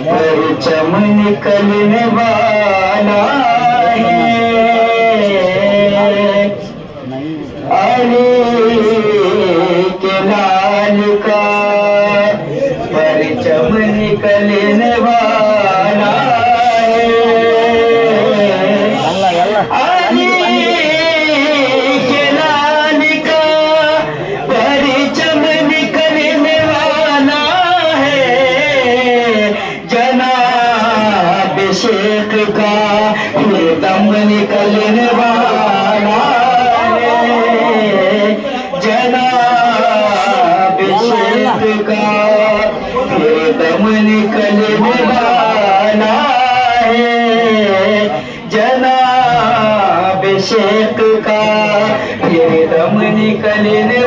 परचम निकलने वाला है, अली के लाल का परचम निकलने वाला है, अली के लाल का परचम निकलने वाला है, जनाब शेख का ये दम निकलने वाला है, जनाब शेख का ये दम निकलने वाला है, जनाब शेख का ये दम निकलने